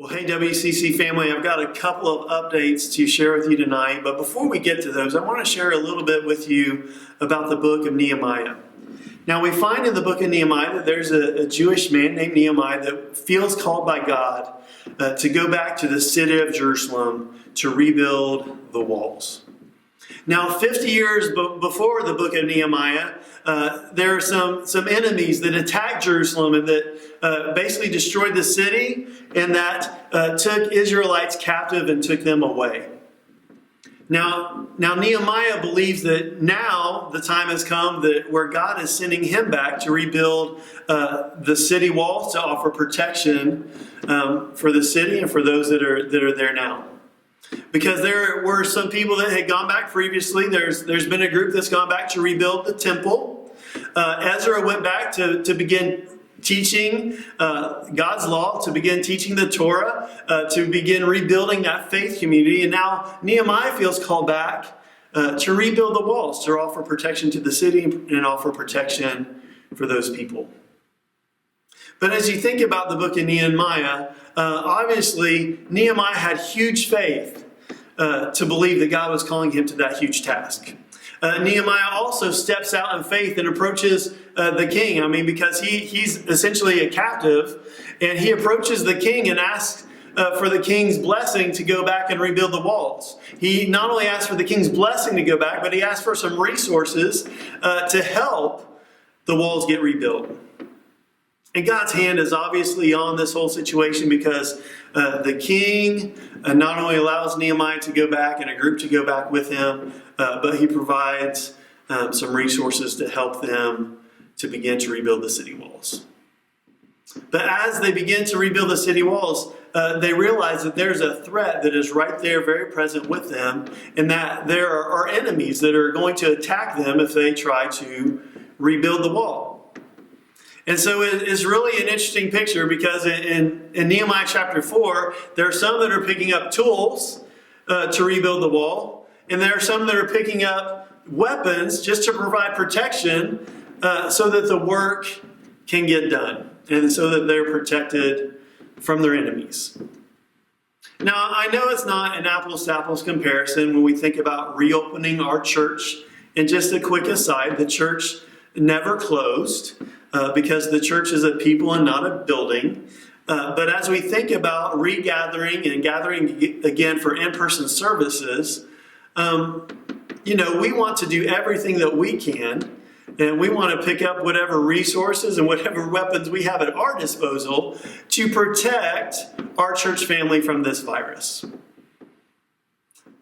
Well, hey, WCC family, I've got a couple of updates to share with you tonight. But before we get to those, I want to share a little bit with you about the book of Nehemiah. Now, we find in the book of Nehemiah that there's a Jewish man named Nehemiah that feels called by God to go back to the city of Jerusalem to rebuild the walls. Now, 50 years before the book of Nehemiah, there are some enemies that attacked Jerusalem and that basically destroyed the city and that took Israelites captive and took them away. Now Nehemiah believes that now the time has come that where God is sending him back to rebuild the city walls to offer protection for the city and for those that are there now. Because there were some people that had gone back previously. There's been a group that's gone back to rebuild the temple. Ezra went back to begin teaching God's law, to begin teaching the Torah, to begin rebuilding that faith community. And now Nehemiah feels called back to rebuild the walls, to offer protection to the city and offer protection for those people. But as you think about the book of Nehemiah, obviously Nehemiah had huge faith to believe that God was calling him to that huge task. Nehemiah also steps out in faith and approaches the king. Because he's essentially a captive, and he approaches the king and asks for the king's blessing to go back and rebuild the walls. He not only asked for the king's blessing to go back, but he asked for some resources to help the walls get rebuilt. And God's hand is obviously on this whole situation because the king not only allows Nehemiah to go back and a group to go back with him, but he provides some resources to help them to begin to rebuild the city walls. But as they begin to rebuild the city walls, they realize that there's a threat that is right there, very present with them, and that there are enemies that are going to attack them if they try to rebuild the wall. And so it's really an interesting picture because in Nehemiah chapter 4, there are some that are picking up tools to rebuild the wall, and there are some that are picking up weapons just to provide protection so that the work can get done and so that they're protected from their enemies. Now, I know it's not an apples-to-apples comparison when we think about reopening our church. And just a quick aside, the church never closed. Because the church is a people and not a building. But as we think about regathering and gathering again for in-person services, we want to do everything that we can. And we want to pick up whatever resources and whatever weapons we have at our disposal to protect our church family from this virus.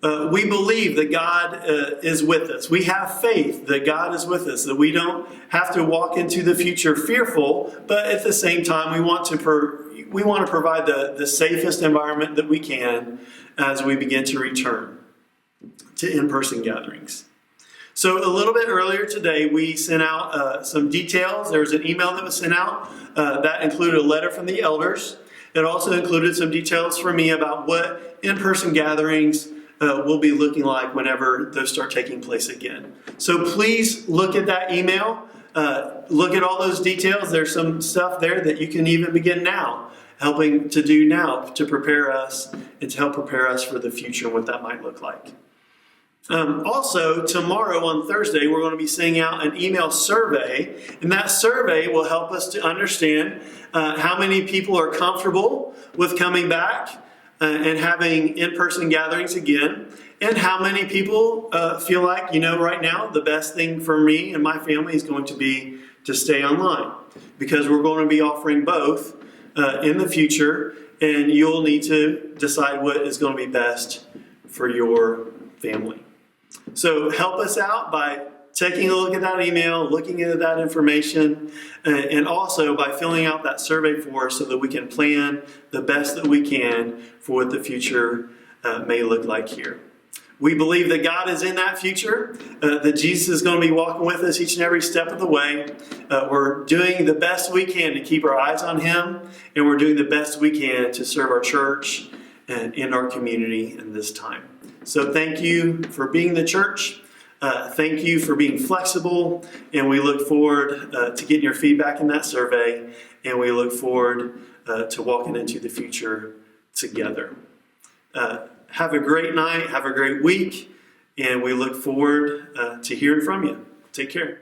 We believe that God is with us. We have faith that God is with us, that we don't have to walk into the future fearful, but at the same time, we want to provide the safest environment that we can as we begin to return to in-person gatherings. So a little bit earlier today, we sent out some details. There was an email that was sent out that included a letter from the elders. It also included some details from me about what in-person gatherings will be looking like whenever those start taking place again. So please look at that email. Look at all those details. There's some stuff there that you can even begin now, helping to do now to prepare us and to help prepare us for the future and what that might look like. Also, tomorrow on Thursday, we're going to be sending out an email survey, and that survey will help us to understand how many people are comfortable with coming back and having in-person gatherings again, and how many people feel like, right now, the best thing for me and my family is going to be to stay online, because we're going to be offering both in the future, and you'll need to decide what is going to be best for your family. So help us out by taking a look at that email, looking into that information, and also by filling out that survey for us so that we can plan the best that we can for what the future may look like here. We believe that God is in that future, that Jesus is going to be walking with us each and every step of the way. We're doing the best we can to keep our eyes on Him, and we're doing the best we can to serve our church and in our community in this time. So thank you for being the church. Thank you for being flexible, and we look forward to getting your feedback in that survey, and we look forward to walking into the future together. Have a great night. Have a great week. And we look forward to hearing from you. Take care.